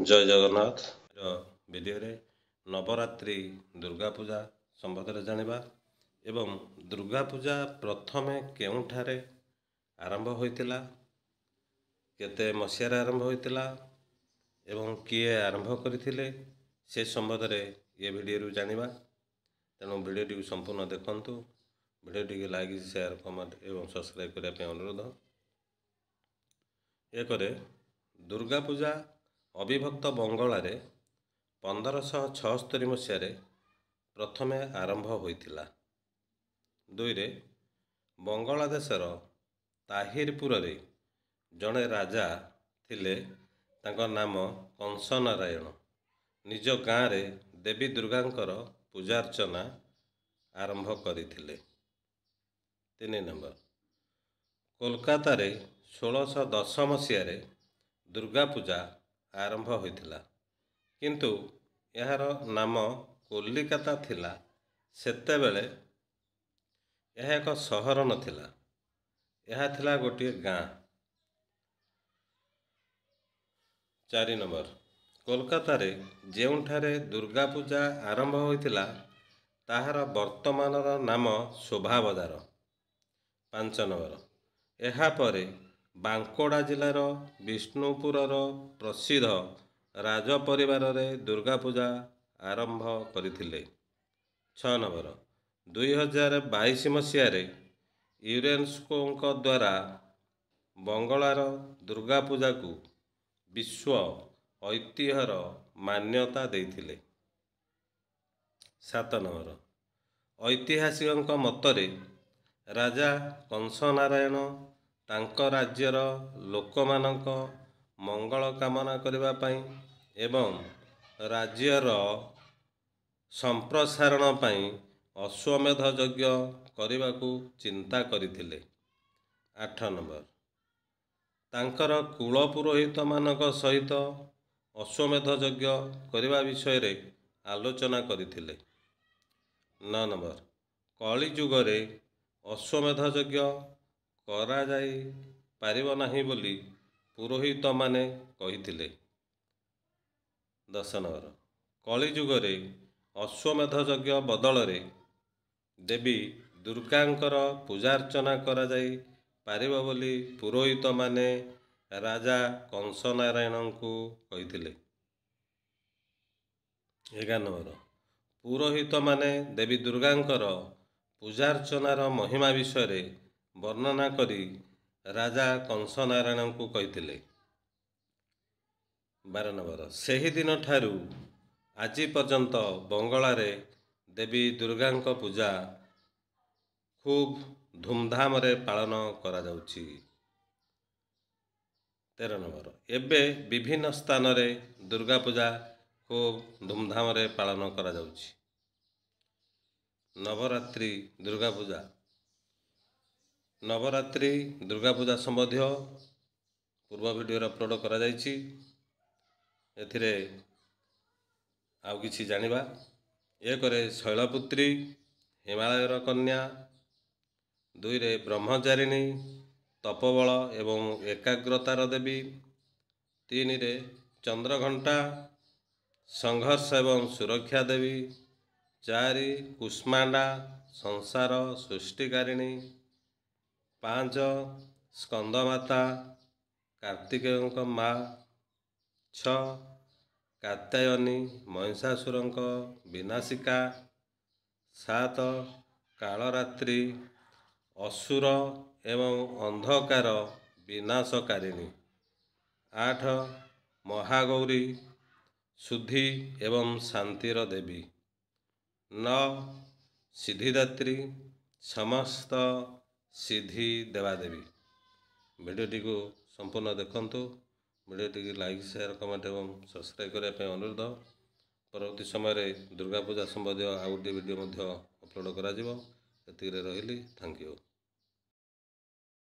ଜୟ ଜଗନ୍ନାଥ। ଭିଡ଼ିଓରେ ନବରାତ୍ରି ଦୁର୍ଗା ପୂଜା ସମ୍ବନ୍ଧରେ ଜାଣିବା ଏବଂ ଦୁର୍ଗା ପୂଜା ପ୍ରଥମେ କେଉଁଠାରେ ଆରମ୍ଭ ହୋଇଥିଲା, କେତେ ମସିହାରେ ଆରମ୍ଭ ହୋଇଥିଲା ଏବଂ କିଏ ଆରମ୍ଭ କରିଥିଲେ ସେ ସମ୍ବନ୍ଧରେ ଏ ଭିଡ଼ିଓରୁ ଜାଣିବା। ତେଣୁ ଭିଡ଼ିଓଟିକୁ ସମ୍ପୂର୍ଣ୍ଣ ଦେଖନ୍ତୁ। ଭିଡ଼ିଓଟିକୁ ଲାଇକ୍, ସେୟାର, କମେଣ୍ଟ ଏବଂ ସବସ୍କ୍ରାଇବ୍ କରିବା ପାଇଁ ଅନୁରୋଧ। ଏକରେ ଦୁର୍ଗା ପୂଜା ଅବିଭକ୍ତ ବଙ୍ଗଳାରେ 1576 ମସିହାରେ ପ୍ରଥମେ ଆରମ୍ଭ ହୋଇଥିଲା। ଦୁଇରେ ବଙ୍ଗଳା ଦେଶର ତାହିରପୁରରେ ଜଣେ ରାଜା ଥିଲେ, ତାଙ୍କ ନାମ କଂସ ନାରାୟଣ। ନିଜ ଗାଁରେ ଦେବୀ ଦୁର୍ଗାଙ୍କର ପୂଜାର୍ଚ୍ଚନା ଆରମ୍ଭ କରିଥିଲେ। 3 ନମ୍ବର, କୋଲକାତାରେ 1610 ମସିହାରେ ଦୁର୍ଗା ପୂଜା ଆରମ୍ଭ ହୋଇଥିଲା, କିନ୍ତୁ ଏହାର ନାମ କଲିକତା ଥିଲା। ସେତେବେଳେ ଏହା ଏକ ସହର ନଥିଲା, ଏହା ଥିଲା ଗୋଟିଏ ଗାଁ। 4 ନମ୍ବର, କୋଲକାତାରେ ଯେଉଁଠାରେ ଦୁର୍ଗା ପୂଜା ଆରମ୍ଭ ହୋଇଥିଲା ତାହାର ବର୍ତ୍ତମାନର ନାମ ଶୋଭା ବଜାର। 5 ନମ୍ବର, ଏହାପରେ ବାଙ୍କୋଡ଼ା ଜିଲ୍ଲାର ବିଷ୍ଣୁପୁରର ପ୍ରସିଦ୍ଧ ରାଜ ପରିବାରରେ ଦୁର୍ଗା ପୂଜା ଆରମ୍ଭ କରିଥିଲେ। 6 ନମ୍ବର, 2022 ମସିହାରେ ୟୁନେସ୍କୋଙ୍କ ଦ୍ୱାରା ବଙ୍ଗଳାର ଦୁର୍ଗା ପୂଜାକୁ ବିଶ୍ୱ ଐତିହ୍ୟର ମାନ୍ୟତା ଦେଇଥିଲେ। 7 ନମ୍ବର, ଐତିହାସିକଙ୍କ ମତରେ ରାଜା କଂସ ନାରାୟଣ ତାଙ୍କ ରାଜ୍ୟର ଲୋକମାନଙ୍କ ମଙ୍ଗଳ କାମନା କରିବା ପାଇଁ ଏବଂ ରାଜ୍ୟର ସମ୍ପ୍ରସାରଣ ପାଇଁ ଅଶ୍ୱମେଧ ଯଜ୍ଞ କରିବାକୁ ଚିନ୍ତା କରିଥିଲେ। 8 ନମ୍ବର, ତାଙ୍କର କୁଳ ପୁରୋହିତମାନଙ୍କ ସହିତ ଅଶ୍ୱମେଧ ଯଜ୍ଞ କରିବା ବିଷୟରେ ଆଲୋଚନା କରିଥିଲେ। 9 ନମ୍ବର, କଳି ଯୁଗରେ ଅଶ୍ୱମେଧ ଯଜ୍ଞ କରାଯାଇ ପାରିବ ନାହିଁ ବୋଲି ପୁରୋହିତମାନେ କହିଥିଲେ। 10 ନମ୍ବର, କଳି ଯୁଗରେ ଅଶ୍ୱମେଧ ଯଜ୍ଞ ବଦଳରେ ଦେବୀ ଦୁର୍ଗାଙ୍କର ପୂଜାର୍ଚ୍ଚନା କରାଯାଇ ପାରିବ ବୋଲି ପୁରୋହିତମାନେ ରାଜା କଂସ ନାରାୟଣଙ୍କୁ କହିଥିଲେ। 11 ନମ୍ବର, ପୁରୋହିତମାନେ ଦେବୀ ଦୁର୍ଗାଙ୍କର ପୂଜାର୍ଚ୍ଚନାର ମହିମା ବିଷୟରେ ବର୍ଣ୍ଣନା କରି ରାଜା କଂସ ନାରାୟଣଙ୍କୁ କହିଥିଲେ। 12 ନମ୍ବର, ସେହିଦିନ ଠାରୁ ଆଜି ପର୍ଯ୍ୟନ୍ତ ବଙ୍ଗଳାରେ ଦେବୀ ଦୁର୍ଗାଙ୍କ ପୂଜା ଖୁବ୍ ଧୁମଧାମରେ ପାଳନ କରାଯାଉଛି। 13 ନମ୍ବର, ଏବେ ବିଭିନ୍ନ ସ୍ଥାନରେ ଦୁର୍ଗା ପୂଜା ଖୁବ୍ ଧୁମଧାମରେ ପାଳନ କରାଯାଉଛି। ନବରାତ୍ରି ଦୁର୍ଗା ପୂଜା। ନବରାତ୍ରି ଦୁର୍ଗା ପୂଜା ସମ୍ବନ୍ଧୀୟ ପୂର୍ବ ଭିଡ଼ିଓରେ ଅପଲୋଡ଼ କରାଯାଇଛି। ଏଥିରେ ଆଉ କିଛି ଜାଣିବା। 1ରେ ଶୈଳପୁତ୍ରୀ, ହିମାଳୟର କନ୍ୟା। 2ରେ ବ୍ରହ୍ମଚାରିଣୀ, ତପୋବଳ ଏବଂ ଏକାଗ୍ରତାର ଦେବୀ। 3ରେ ଚନ୍ଦ୍ରଘଣ୍ଟା, ସଂଘର୍ଷ ଏବଂ ସୁରକ୍ଷା ଦେବୀ। 4 କୁଷ୍ମାଣ୍ଡା, ସଂସାର ସୃଷ୍ଟିକାରିଣୀ। 5 ସ୍କନ୍ଦମାତା, କାର୍ତ୍ତିକେୟଙ୍କ ମା। 6 କାତ୍ୟାୟନୀ, ମହିଷାସୁରଙ୍କ ବିନାଶିକା। 7 କାଳରାତ୍ରି, ଅସୁର ଏବଂ ଅନ୍ଧକାର ବିନାଶକାରିଣୀ। 8 ମହାଗୌରୀ, ଶୁଦ୍ଧି ଏବଂ ଶାନ୍ତିର ଦେବୀ। 9 ସିଦ୍ଧିଦାତ୍ରୀ, ସମସ୍ତ ସିଦ୍ଧି ଦେବାଦେବୀ। ଭିଡ଼ିଓଟିକୁ ସମ୍ପୂର୍ଣ୍ଣ ଦେଖନ୍ତୁ। ଭିଡ଼ିଓଟିକୁ ଲାଇକ୍, ସେୟାର, କମେଣ୍ଟ ଏବଂ ସବସ୍କ୍ରାଇବ୍ କରିବା ପାଇଁ ଅନୁରୋଧ। ପରବର୍ତ୍ତୀ ସମୟରେ ଦୁର୍ଗା ପୂଜା ସମ୍ବନ୍ଧୀୟ ଆଉ ଗୋଟିଏ ଭିଡ଼ିଓ ମଧ୍ୟ ଅପଲୋଡ଼ କରାଯିବ। ଏତିକିରେ ରହିଲି। Thank you.